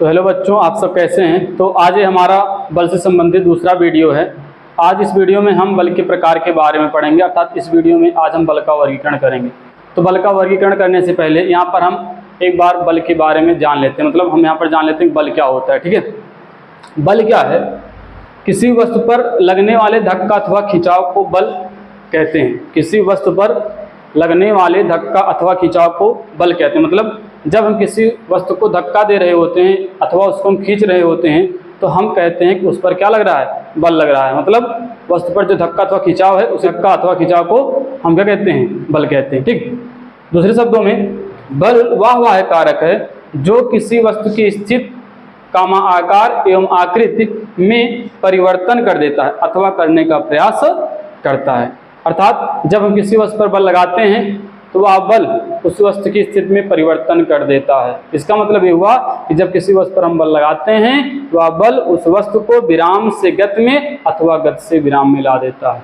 तो हेलो बच्चों, आप सब कैसे हैं। तो आज ये हमारा बल से संबंधित दूसरा वीडियो है। आज इस वीडियो में हम बल के प्रकार के बारे में पढ़ेंगे, अर्थात इस वीडियो में आज हम बल का वर्गीकरण करेंगे। तो बल का वर्गीकरण करने से पहले यहाँ पर हम एक बार बल के बारे में जान लेते हैं, मतलब हम यहाँ पर जान लेते हैं बल क्या होता है। ठीक है, बल क्या है? किसी वस्तु पर लगने वाले धक्का अथवा खिंचाव को बल कहते हैं। किसी वस्तु पर लगने वाले धक्का अथवा खिंचाव को बल कहते हैं। मतलब जब हम किसी वस्तु को धक्का दे रहे होते हैं अथवा उसको हम खींच रहे होते हैं तो हम कहते हैं कि उस पर क्या लग रहा है? बल लग रहा है। मतलब वस्तु पर जो धक्का अथवा खिंचाव है उस धक्का अथवा खिंचाव को हम क्या कहते हैं? बल कहते हैं। ठीक, दूसरे शब्दों में बल वह कारक है जो किसी वस्तु की स्थिति कामा आकार एवं आकृति में परिवर्तन कर देता है अथवा करने का प्रयास करता है। अर्थात जब हम किसी वस्तु पर बल लगाते हैं तो वह बल उस वस्तु की स्थिति में परिवर्तन कर देता है। इसका मतलब ये हुआ कि जब किसी वस्तु पर हम बल लगाते हैं तो वह बल उस वस्तु को विराम से गति में अथवा गति से विराम में ला देता है,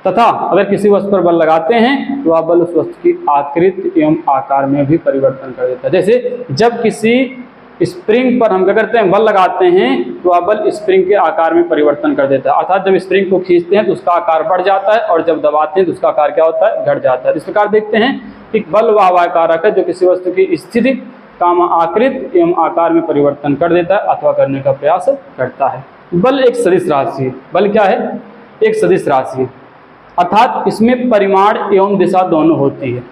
तथा अगर किसी वस्तु पर बल लगाते हैं तो वह बल उस वस्तु की आकृति एवं आकार में भी परिवर्तन कर देता है। जैसे जब किसी स्प्रिंग पर हम क्या करते हैं? बल लगाते हैं तो वह बल स्प्रिंग के आकार में परिवर्तन कर देता है। अर्थात जब स्प्रिंग को खींचते हैं तो उसका आकार बढ़ जाता है और जब दबाते हैं तो उसका आकार क्या होता है? घट जाता है। इस प्रकार देखते हैं कि बल वह कारक है जो किसी वस्तु की स्थिति काम आकृति एवं आकार में परिवर्तन कर देता है अथवा करने का प्रयास करता है। बल एक सदिश राशि है। बल क्या है? एक सदिश राशि है, अर्थात इसमें परिमाण एवं दिशा दोनों होती है।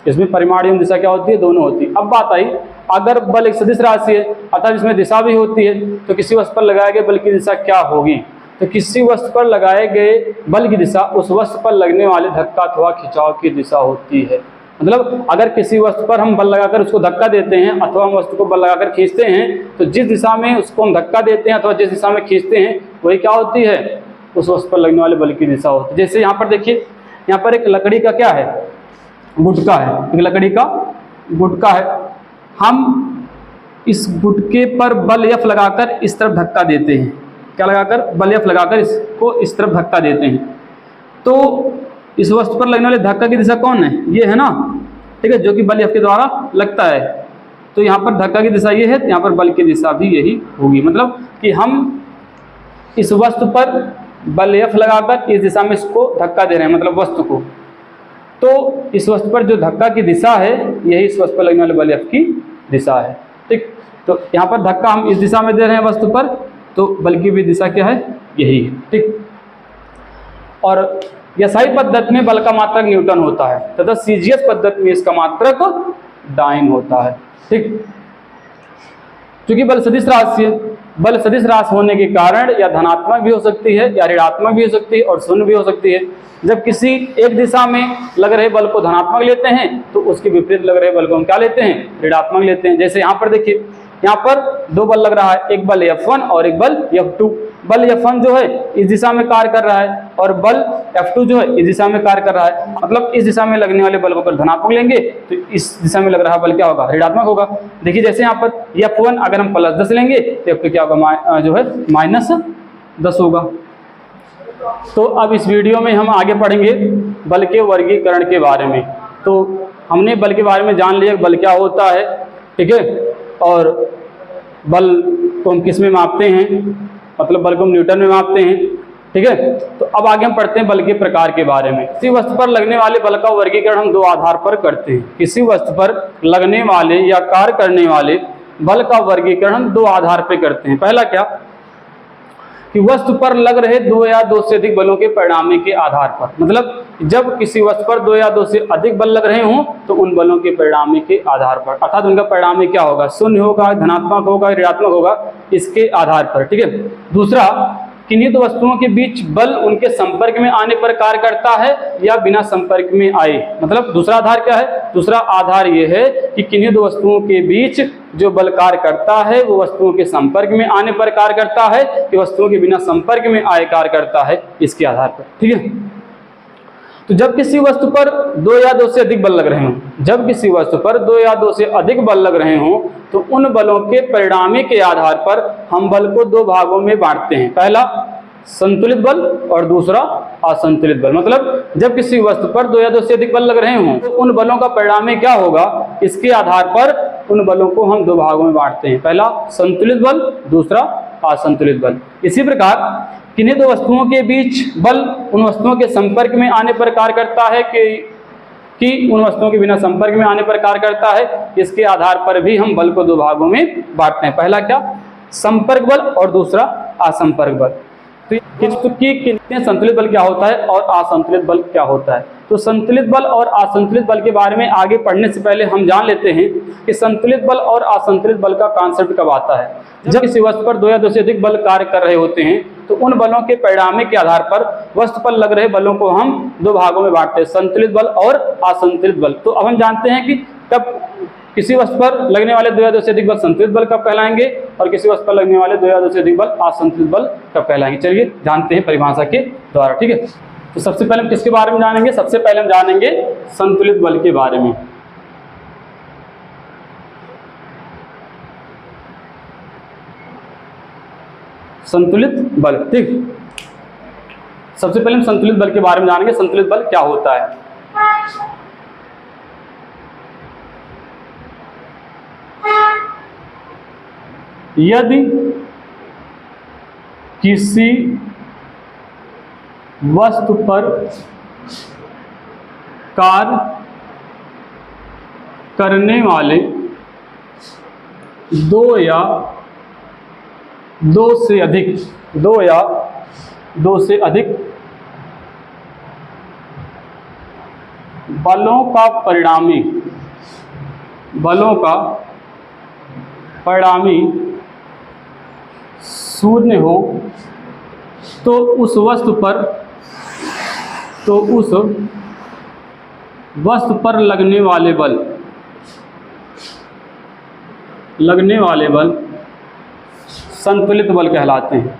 इसमें परिमाण एवं दिशा क्या होती है? दोनों होती है। अब बात आई, अगर बल एक सदिश राशि है अर्थात इसमें दिशा भी होती है तो किसी वस्तु पर लगाए गए बल की दिशा क्या होगी? तो किसी वस्तु पर लगाए गए बल की दिशा उस वस्तु पर लगने वाले धक्का अथवा खिंचाव की दिशा होती है। मतलब अगर किसी वस्तु पर हम बल लगाकर उसको धक्का देते हैं अथवा हम वस्तु को बल लगाकर खींचते हैं तो जिस दिशा में उसको हम धक्का देते हैं अथवा जिस दिशा में खींचते हैं वही क्या होती है? उस वस्तु पर लगने वाले बल की दिशा होती है। जैसे यहाँ पर देखिए, यहाँ पर एक लकड़ी का क्या है? गुटका है। एक लकड़ी का गुटका है। हम इस गुटके पर बल एफ लगाकर इस तरफ धक्का देते हैं। क्या लगाकर? बल एफ लगाकर इसको इस तरफ धक्का देते हैं। तो इस वस्तु पर लगने वाले धक्का की दिशा कौन है? ये है ना, ठीक है, जो कि बल एफ के द्वारा लगता है। तो यहाँ पर धक्का की दिशा ये है, तो यहाँ पर बल की दिशा भी यही होगी। मतलब कि हम इस वस्तु पर बल एफ लगाकर इस दिशा में इसको धक्का दे रहे हैं, मतलब वस्तु को। तो इस वस्तु पर जो धक्का की दिशा है यही इस वस्तु पर लगने वाले बल एफ की दिशा है। ठीक, तो यहाँ पर धक्का हम इस दिशा में दे रहे हैं वस्तु पर, तो बल की भी दिशा क्या है? यही है। ठीक, और यसाई पद्धति में बल का मात्रक न्यूटन होता है तथा सीजीएस पद्धति में इसका मात्रक डाइन होता है। ठीक, क्योंकि बल सदिश राशि है, बल सदिश राशि होने के कारण या धनात्मक भी हो सकती है या ऋणात्मक भी हो सकती है और शून्य भी हो सकती है। जब किसी एक दिशा में लग रहे बल को धनात्मक लेते हैं तो उसके विपरीत लग रहे बल को हम क्या लेते हैं? ऋणात्मक लेते हैं। जैसे यहाँ पर देखिए, यहाँ पर दो बल लग रहा है, एक बल F1 और एक बल F2। बल F1 जो है इस दिशा में कार्य कर रहा है और बल F2 जो है इस दिशा में कार्य कर रहा है। मतलब इस दिशा में लगने वाले बल को अगर धनात्मक लेंगे तो इस दिशा में लग रहा बल क्या होगा? ऋणात्मक होगा। देखिए जैसे यहाँ पर F1 अगर हम +10 लेंगे तो F2 क्या होगा? जो है -10 होगा। तो अब इस वीडियो में हम आगे पढ़ेंगे बल के वर्गीकरण के बारे में। तो हमने बल के बारे में जान लिया बल क्या होता है, ठीक है, और बल को हम किस में मापते हैं, मतलब बल को हम न्यूटन में मापते हैं। ठीक है, तो अब आगे हम पढ़ते हैं बल के प्रकार के बारे में। किसी वस्तु पर लगने वाले बल का वर्गीकरण हम दो आधार पर करते हैं। किसी वस्तु पर लगने वाले या कार्य करने वाले बल का वर्गीकरण हम दो आधार पर करते हैं। पहला क्या कि वस्तु पर लग रहे दो या दो से अधिक बलों के परिणामी के आधार पर। मतलब जब किसी वस्तु पर दो या दो से अधिक बल लग रहे हों तो उन बलों के परिणामी के आधार पर, अर्थात उनका परिणामी क्या होगा? शून्य होगा, धनात्मक होगा, ऋणात्मक होगा, इसके आधार पर। ठीक है, दूसरा किन्हीं दो वस्तुओं के बीच बल उनके संपर्क में आने पर कार्य करता है या बिना संपर्क में आए। मतलब दूसरा आधार क्या है? दूसरा आधार ये है कि किन्हीं दो वस्तुओं के बीच जो बल कार्य करता है वो वस्तुओं के संपर्क में आने पर कार्य करता है कि वस्तुओं के बिना संपर्क में आए कार्य करता है, इसके आधार पर। ठीक है, तो जब किसी वस्तु पर दो या दो से अधिक बल लग रहे हों, जब किसी वस्तु पर दो या दो से अधिक बल लग रहे हों तो उन बलों के परिणामी के आधार पर हम बल को दो भागों में बांटते हैं। पहला संतुलित बल और दूसरा असंतुलित बल। मतलब जब किसी वस्तु पर दो या दो से अधिक बल लग रहे हों तो उन बलों का परिणामी क्या होगा, इसके आधार पर उन बलों को हम दो भागों में बांटते हैं, पहला संतुलित बल, दूसरा असंतुलित बल। इसी प्रकार किन्हीं दो वस्तुओं के बीच बल उन वस्तुओं के संपर्क में आने पर कार्य करता है कि उन वस्तुओं के बिना संपर्क में आने पर कार्य करता है, इसके आधार पर भी हम बल को दो भागों में बांटते हैं। पहला क्या, संपर्क बल, और दूसरा असंपर्क बल। तो कितने संतुलित बल क्या होता है और असंतुलित बल क्या होता है। तो संतुलित बल और असंतुलित बल के बारे में आगे पढ़ने से पहले हम जान लेते हैं कि संतुलित बल और असंतुलित बल का कॉन्सेप्ट कब आता है। जब किसी वस्तु पर दो या दो से अधिक बल कार्य कर रहे होते हैं तो उन बलों के परिणाम के आधार पर वस्तु पर लग रहे बलों को हम दो भागों में बांटते हैं, संतुलित बल और असंतुलित बल। तो अब हम जानते हैं कि कब किसी वस्तु पर लगने वाले दो या दो से अधिक बल संतुलित बल कब कहलाएंगे और किसी वस्तु पर लगने वाले दो या दो से अधिक बल असंतुलित बल कब कहलाएंगे। चलिए जानते हैं परिभाषा के द्वारा, ठीक है। तो सबसे पहले हम किसके बारे में जानेंगे, सबसे पहले हम जानेंगे संतुलित बल के बारे में। संतुलित बल, ठीक। सबसे पहले हम संतुलित बल के बारे में जानेंगे, संतुलित बल क्या होता है। यदि किसी वस्तु पर कार्य करने वाले दो या दो से अधिक बलों का परिणामी शून्य हो तो उस वस्तु पर लगने वाले बल संतुलित बल कहलाते हैं।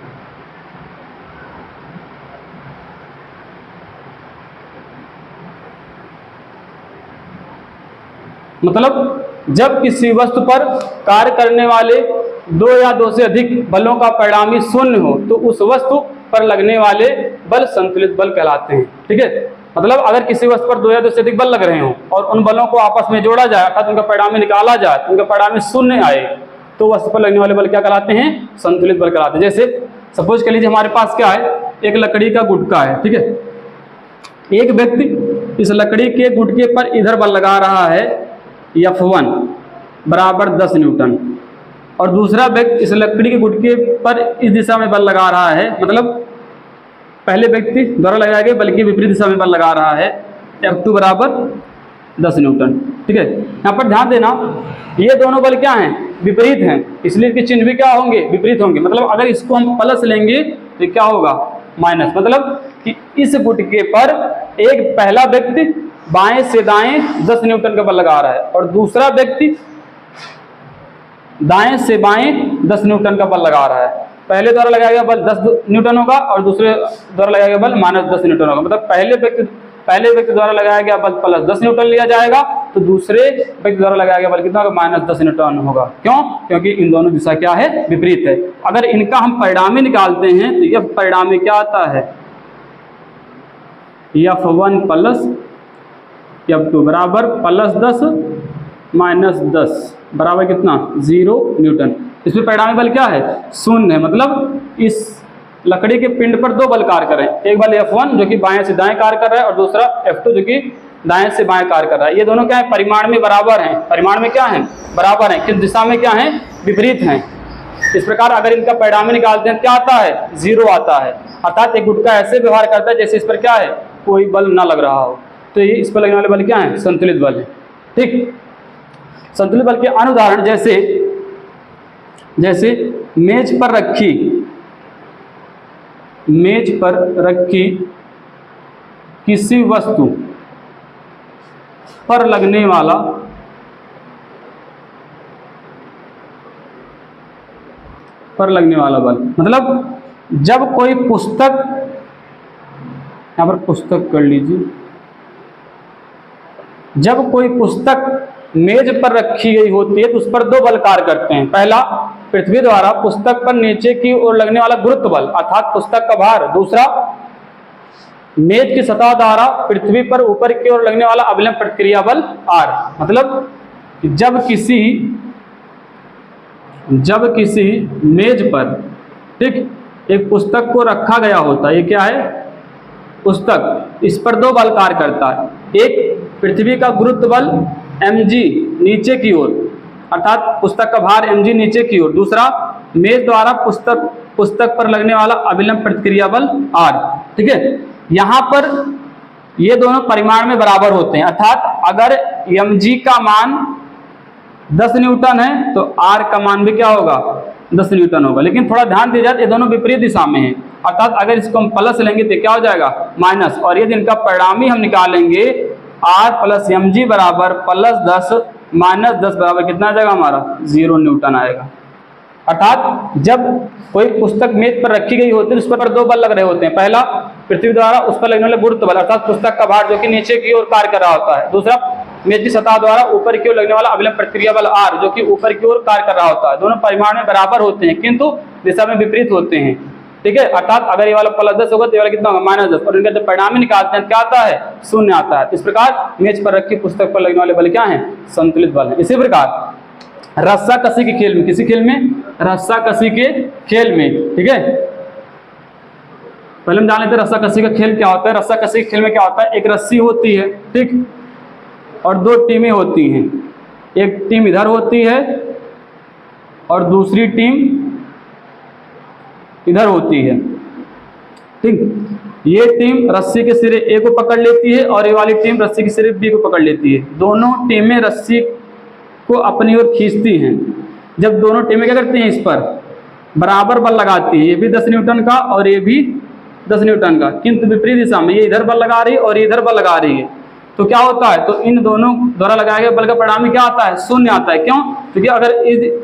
मतलब जब किसी वस्तु पर कार्य करने वाले दो या दो से अधिक बलों का परिणामी शून्य हो तो उस वस्तु पर लगने वाले बल संतुलित बल कहलाते हैं, ठीक है। मतलब अगर किसी वस्तु पर दो या दो से अधिक बल लग रहे हों और उन बलों को आपस में जोड़ा जाए अर्थात उनका परिणामी निकाला जाए, उनका परिणामी शून्य आए तो वस्तु पर लगने वाले बल क्या कहलाते हैं, संतुलित बल कहलाते हैं। जैसे सपोज कर लीजिए हमारे पास क्या है, एक लकड़ी का गुटका है, ठीक है। एक व्यक्ति इस लकड़ी के गुटके पर इधर बल लगा रहा है F1 बराबर 10 न्यूटन और दूसरा व्यक्ति इस लकड़ी के गुटके पर इस दिशा में बल लगा रहा है, मतलब पहले व्यक्ति द्वारा लगाया गया बल की विपरीत दिशा में बल लगा रहा है F2 बराबर 10 न्यूटन, ठीक है। यहाँ पर ध्यान देना ये दोनों बल क्या हैं, विपरीत हैं, इसलिए इसके चिन्ह भी क्या होंगे, विपरीत होंगे। मतलब अगर इसको हम प्लस लेंगे तो क्या होगा, माइनस। मतलब कि इस गुटके पर एक पहला व्यक्ति बाएं से दाएं 10 न्यूटन का बल लगा रहा है और दूसरा व्यक्ति दाएं से बाएं 10 न्यूटन का बल लगा रहा है। पहले द्वारा लगाया गया बल 10 न्यूटन होगा और दूसरे द्वारा लगाया गया बल -10 न्यूटन होगा। मतलब पहले व्यक्ति द्वारा लगाया गया बल +10 न्यूटन लिया जाएगा तो दूसरे व्यक्ति द्वारा लगाया गया बल कितना होगा, -10 न्यूटन होगा। क्यों, क्योंकि इन दोनों दिशा क्या है, विपरीत है। अगर इनका हम परिणामी निकालते हैं तो यह परिणामी क्या आता है, F1 प्लस F2 बराबर +10 -10 बराबर कितना, 0 न्यूटन। इसमें परिणामी बल क्या है, शून्य है। मतलब इस लकड़ी के पिंड पर दो बल कार्य कर रहे हैं, एक बल F1 जो कि बाएं से दाएं कार्य कर रहा है और दूसरा F2 जो कि दाएं से बाएं कार्य कर रहा है। ये दोनों क्या है, परिमाण में बराबर हैं, परिमाण में क्या है, बराबर हैं, किस दिशा में क्या है, विपरीत हैं। इस प्रकार अगर इनका परिणामी निकालते हैं क्या आता है, 0 आता है। अर्थात एक गुटका ऐसे व्यवहार करता है जैसे इस पर क्या है, कोई बल ना लग रहा हो। तो ये इस पर लगने वाले बल क्या है, संतुलित बल है, ठीक। संतुलित बल के अन्य उदाहरण जैसे मेज पर रखी किसी वस्तु पर लगने वाला बल। मतलब जब कोई पुस्तक, यहाँ पर पुस्तक कर लीजिए, जब कोई पुस्तक मेज पर रखी गई होती है तो उस पर दो बल कार्य करते हैं। पहला, पृथ्वी द्वारा पुस्तक पर नीचे की ओर लगने वाला गुरुत्व बल अर्थात पुस्तक का भार। दूसरा, मेज की सतह द्वारा पृथ्वी पर ऊपर की ओर लगने वाला अभिलंब प्रतिक्रिया बल R। मतलब कि जब किसी मेज पर, ठीक, एक पुस्तक को रखा गया होता है, ये क्या है, पुस्तक, इस पर दो बल कार्य करता है। एक पृथ्वी का गुरुत्व बल mg नीचे की ओर, अर्थात पुस्तक का भार mg नीचे की ओर, दूसरा मेज द्वारा पुस्तक पर लगने वाला अभिलंब प्रतिक्रिया बल r, ठीक है। यहाँ पर ये दोनों परिमाण में बराबर होते हैं, अर्थात अगर mg का मान 10 न्यूटन है तो r का मान भी क्या होगा, 10 न्यूटन होगा। लेकिन थोड़ा ध्यान दिया जाए, ये दोनों विपरीत दिशा में हैं, अर्थात अगर इसको हम प्लस लेंगे तो क्या हो जाएगा, माइनस, और यदि इनका परिणामी हम निकालेंगे r प्लस mg बराबर +10 -10 बराबर कितना आ जाएगा हमारा, 0 न्यूटन आएगा। अर्थात जब कोई पुस्तक मेज पर रखी गई होती है उस पर दो बल लग रहे होते हैं, पहला पृथ्वी द्वारा उस पर लगने वाले गुरुत्व बल, अर्थात पुस्तक का भार जो कि नीचे की ओर कार्य कर रहा होता है, दूसरा मेज की सतह द्वारा ऊपर की ओर लगने वाला अभिलंब प्रतिक्रिया बल r जो कि ऊपर की ओर कार्य कर रहा होता है। दोनों परिमाण में बराबर होते हैं किंतु दिशा में विपरीत होते हैं, ठीक है। अर्थात अगर ये वाला +10 होगा तो ये वाला कितना होगा, -10, और इनका जब परिणामी निकालते हैं क्या आता है, 0 आता है। इस प्रकार मेज पर रखी पुस्तक पर लगने वाले बल क्या है, संतुलित बल है। इसी प्रकार रस्साकसी के खेल में, किसी खेल में, रस्साकसी के खेल में, ठीक है। पहले हम जान लेते हैं रस्साकसी का खेल क्या होता है। रस्साकसी के खेल में क्या होता है, एक रस्सी होती है, ठीक, और दो टीमें होती हैं, एक टीम इधर होती है और दूसरी टीम इधर होती है, ठीक। ये टीम रस्सी के सिरे ए को पकड़ लेती है और ये वाली टीम रस्सी के सिरे बी को पकड़ लेती है। दोनों टीमें रस्सी को अपनी ओर खींचती हैं। जब दोनों टीमें क्या करती हैं, इस पर बराबर बल लगाती है, ये भी 10 न्यूटन का और ये भी 10 न्यूटन का, किंतु विपरीत दिशा में, ये इधर बल लगा रही है और ये इधर बल लगा रही है, तो क्या होता है, तो इन दोनों द्वारा लगाए गए बल का परिणामी क्या आता है, 0 आता है। क्यों, क्योंकि अगर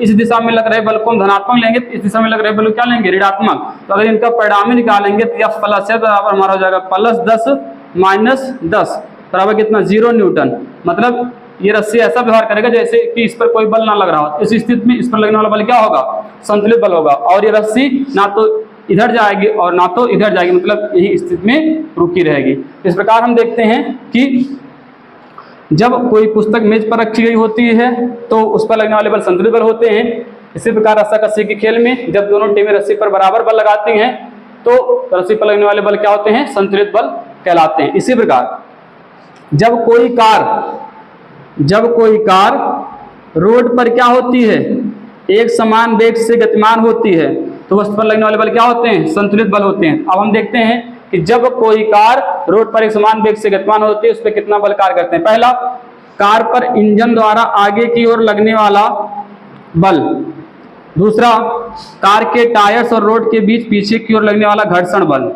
इस दिशा में लग रहे बल को हम धनात्मक लेंगे तो इस दिशा में लग रहे बल को क्या लेंगे, ऋणात्मक। तो अगर इनका परिणामी निकालेंगे तो यह प्लस है बराबर हमारा हो जाएगा +10 -10 बराबर कितना, 0 न्यूटन। मतलब ये रस्सी ऐसा व्यवहार करेगा जैसे कि इस पर कोई बल ना लग रहा हो। इस स्थिति में इस पर लगने वाला बल क्या होगा, संतुलित बल होगा, और ये रस्सी ना तो इधर जाएगी और ना तो इधर जाएगी, मतलब यही स्थिति में रुकी रहेगी। इस प्रकार हम देखते हैं कि जब कोई पुस्तक मेज पर रखी गई होती है तो उस पर लगने वाले बल संतुलित बल होते हैं। इसी प्रकार रस्साकसी के खेल में जब दोनों टीमें रस्सी पर बराबर बल लगाती हैं तो रस्सी पर लगने वाले बल क्या होते हैं, संतुलित बल कहलाते हैं। इसी प्रकार जब कोई कार रोड पर क्या होती है, एक समान वेग से गतिमान होती है तो उस पर लगने वाले बल क्या होते हैं, संतुलित बल होते हैं। अब हम देखते हैं कि जब कोई कार रोड पर एक समान वेग से गतिमान होती है उस पर कितना बल कार्य करते हैं। पहला, कार पर इंजन द्वारा आगे की ओर लगने वाला बल, दूसरा कार के टायर्स और रोड के बीच पीछे की ओर लगने वाला घर्षण बल।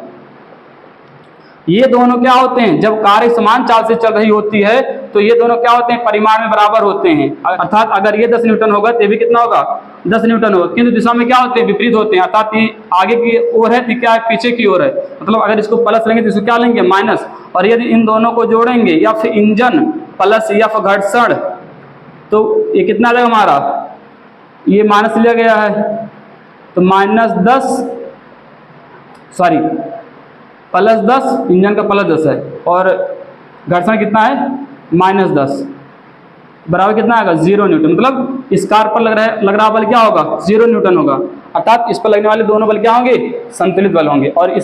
ये दोनों क्या होते हैं, जब कार एक समान चाल से चल रही होती है तो ये दोनों क्या होते हैं, परिमाण में बराबर होते हैं। अर्थात अगर ये 10 न्यूटन होगा तो ये भी कितना होगा, 10 न्यूटन होगा, किंतु दिशा में क्या होते हैं, विपरीत होते हैं। अर्थात ये आगे की ओर है तो क्या है, पीछे की ओर है। मतलब अगर इसको प्लस लेंगे तो इसको क्या लेंगे, माइनस, और यदि इन दोनों को जोड़ेंगे या फिर इंजन प्लस या फिर घर्षण तो ये कितना आ जाएगा हमारा, ये माइनस लिया गया है तो +10 इंजन का +10 है और घर्षण कितना है, -10 बराबर कितना आएगा, 0 न्यूटन। मतलब इस कार पर लग रहा बल क्या होगा, 0 न्यूटन होगा। अर्थात इस पर लगने वाले दोनों बल क्या होंगे, संतुलित बल होंगे, और ये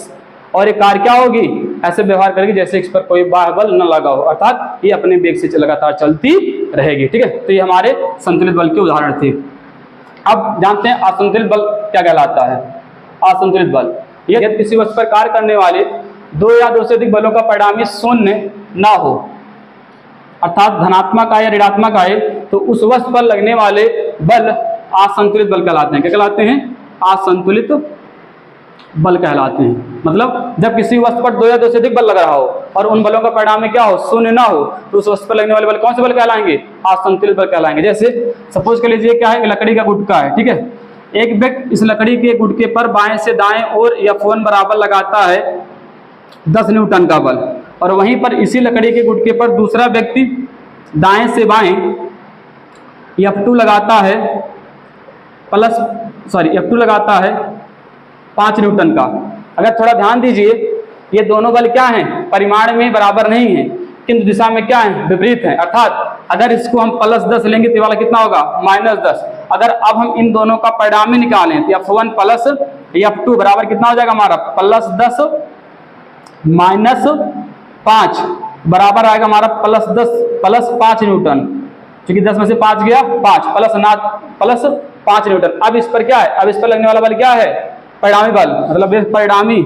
कार क्या होगी, ऐसे व्यवहार करेगी जैसे इस पर कोई बाह्य बल न लगा हो, अर्थात ये अपने वेग से लगातार चलती रहेगी, ठीक है। तो ये हमारे संतुलित बल के उदाहरण थे। अब जानते हैं असंतुलित बल क्या कहलाता है। असंतुलित बल, यदि किसी वस्तु पर कार्य करने वाले 2 या 2 से अधिक बलों का परिणामी 0 ना हो, अर्थात धनात्मक आए ऋणात्मक आए, तो उस वस्तु पर लगने वाले बल असंतुलित बल कहलाते हैं। क्या कहलाते हैं, असंतुलित बल कहलाते हैं। मतलब जब किसी वस्तु पर 2 या 2 से अधिक बल लग रहा हो और उन बलों का परिणाम में क्या हो, 0 ना हो, तो उस वस्तु पर लगने वाले बल कौन से बल कहलाएंगे, असंतुलित बल कहलाएंगे। जैसे सपोज कर लीजिए क्या है, लकड़ी का गुटका है, ठीक है। एक व्यक्ति इस लकड़ी के गुटके पर बाएं से दाएं ओर F1 बराबर लगाता है 10 न्यूटन का बल, और वहीं पर इसी लकड़ी के गुटके पर दूसरा व्यक्ति दाएं से बाएं F2 लगाता है F2 लगाता है 5 न्यूटन का। अगर थोड़ा ध्यान दीजिए, ये दोनों बल क्या हैं, परिमाण में बराबर नहीं है किंतु दिशा में क्या है, विपरीत है। अर्थात अगर इसको हम +10 लेंगे तो ये वाला कितना होगा -10। अगर अब हम इन दोनों का परिणामी निकालें तो F1 प्लस F2 बराबर कितना हो जाएगा हमारा +10 -5 बराबर आएगा हमारा +5 न्यूटन, क्योंकि 10 में से 5 गया 5 +5 न्यूटन। अब इस पर क्या है, अब इस पर लगने वाला बल क्या है, परिणामी बल, मतलब ये परिणामी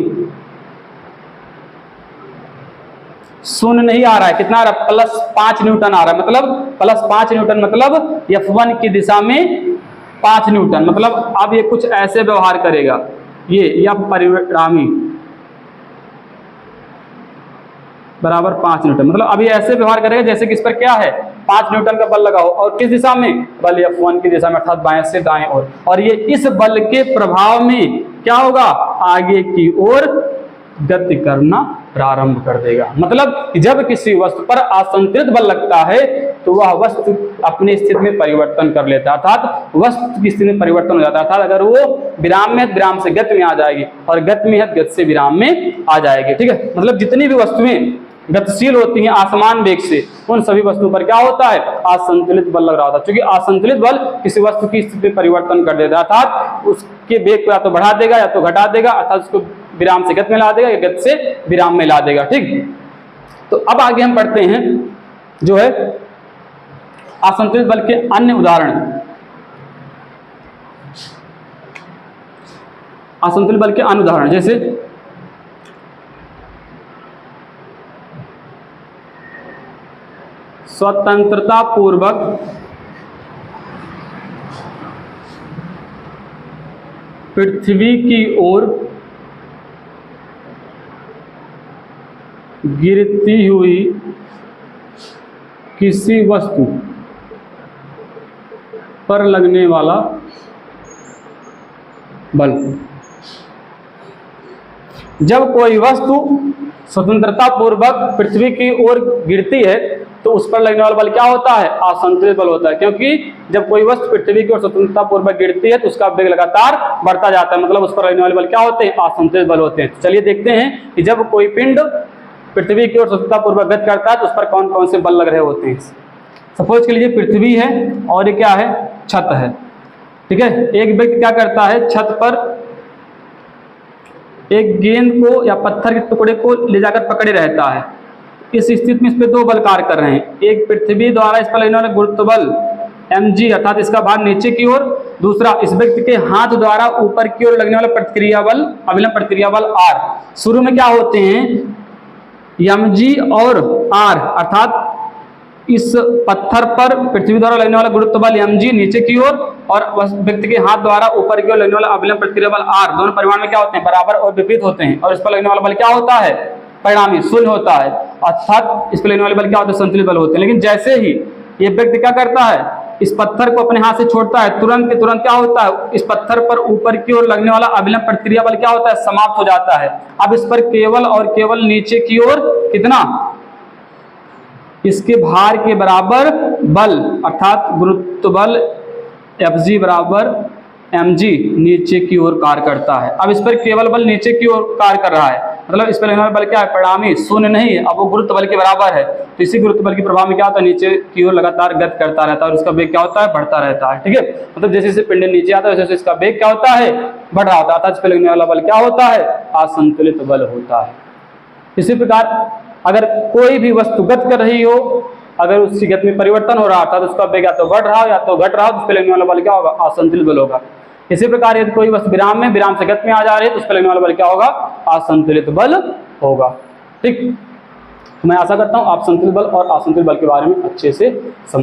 शून्य नहीं आ रहा है, कितना आ रहा है +5 न्यूटन आ रहा है, मतलब +5 न्यूटन मतलब F1 की दिशा में 5 न्यूटन। मतलब अब ये कुछ ऐसे व्यवहार करेगा, ये परिणामी बराबर 5 न्यूटन, मतलब अभी ऐसे व्यवहार करेगा जैसे कि इस पर क्या है 5 न्यूटन का बल लगा हो, और किस दिशा में, बल F1 की दिशा में, अर्थात बाएं से दाएं ओर। और ये इस बल के प्रभाव में क्या होगा, आगे की ओर गति करना प्रारंभ कर देगा। मतलब जब किसी वस्तु पर असंतुलित बल लगता है तो वह वस्तु अपनी स्थिति में परिवर्तन कर लेता है, अर्थात वस्तु की स्थिति में परिवर्तन हो जाता है। अर्थात अगर वो विराम में, विराम से गति में आ जाएगी, और गति में है, गति से विराम में आ जाएगी। ठीक है, मतलब जितनी भी वस्तुएं गतिशील होती हैं आसमान वेग से, उन सभी वस्तुओं पर क्या होता है, असंतुलित बल लग रहा होता है। क्योंकि असंतुलित बल किसी वस्तु की स्थिति में परिवर्तन कर देता है, अर्थात उसके वेग को या तो बढ़ा देगा या तो घटा देगा, अर्थात उसको विराम से गति में ला देगा या गति से विराम में ला देगा। ठीक, तो अब आगे हम पढ़ते हैं जो है असंतुलित बल के अन्य उदाहरण। असंतुलित बल के अन्य उदाहरण जैसे स्वतंत्रता पूर्वक पृथ्वी की ओर गिरती हुई किसी वस्तु पर लगने वाला बल। जब कोई वस्तु स्वतंत्रता पूर्वक पृथ्वी की ओर गिरती है तो उस पर लगने वाला बल क्या होता है, असंतुलित बल होता है। क्योंकि जब कोई वस्तु पृथ्वी की ओर स्वतंत्रता पूर्वक गिरती है तो उसका वेग लगातार बढ़ता जाता है, मतलब उस पर लगने वाले बल क्या होते हैं, असंतुलित बल होते हैं। चलिए देखते हैं कि जब कोई पिंड पृथ्वी की ओर स्वतंत्रता पूर्वक गति करता है तो उस पर कौन कौन से बल लग रहे होते हैं। सपोज के लिए पृथ्वी है और ये क्या है, छत है। ठीक है, एक व्यक्ति क्या करता है, छत पर एक गेंद को या पत्थर के टुकड़े को ले जाकर पकड़े रहता है। इस स्थिति में इस पे दो बल कार्य कर रहे हैं, एक पृथ्वी द्वारा इस पर लगने वाला गुरुत्व बल mg अर्थात इसका भार नीचे की ओर, दूसरा इस व्यक्ति के हाथ द्वारा ऊपर की ओर लगने वाला प्रतिक्रिया बल, अभिलंब प्रतिक्रिया बल r। शुरू में क्या होते हैं, mg और r, अर्थात इस पत्थर पर पृथ्वी द्वारा लगने वाला गुरुत्व बल mg नीचे की ओर और व्यक्ति के हाथ द्वारा ऊपर की ओर लगने वाला अभिलंब प्रतिक्रिया बल r, दोनों परिमाण में क्या होते हैं, बराबर और विपरीत होते हैं। और इस पर लगने वाला बल क्या होता है, परिणामी शून्य होता है, अर्थात इस पर लगने वाले बल क्या होते हैं, संतुलित बल होते हैं। लेकिन जैसे ही ये व्यक्ति क्या करता है, इस पत्थर को अपने हाथ से छोड़ता है, तुरंत के तुरंत क्या होता है, इस पत्थर पर ऊपर की ओर लगने वाला अभिलंब प्रतिक्रिया बल क्या होता है, समाप्त हो जाता है। अब इस पर केवल और केवल नीचे की ओर कितना, इसके भार के बराबर बल अर्थात गुरुत्व बल Fg बराबर mg नीचे की ओर कार्य करता है। अब इस पर केवल बल नीचे की ओर कार्य कर रहा है, मतलब इस पर लगने वाला बल क्या है, परिणामी शून्य नहीं है, अब वो गुरुत्व बल के बराबर है। तो इसी गुरुत्व बल के प्रभाव में क्या होता है, नीचे की ओर लगातार गति करता रहता है और उसका वेग क्या होता है, बढ़ता रहता है। ठीक है, मतलब जैसे जैसे पिंड नीचे आता है वैसे इसका वेग क्या होता है, बढ़ रहा होता है। इस पर लगने वाला बल क्या होता है, असंतुलित बल होता है। इसी प्रकार अगर कोई भी वस्तु गति कर रही हो, अगर उसकी गति में परिवर्तन हो रहा था तो उसका वेग या तो बढ़ रहा हो या तो घट रहा हो, तो उस पर लगने वाला बल क्या होगा, असंतुलित बल होगा। इसी प्रकार यदि कोई वस्तु विराम में, विराम से गति में आ जा रही है तो उस पर लगने वाला बल क्या होगा, असंतुलित बल होगा। ठीक, मैं आशा करता हूं आप संतुलित बल और असंतुलित बल के बारे में अच्छे से समझ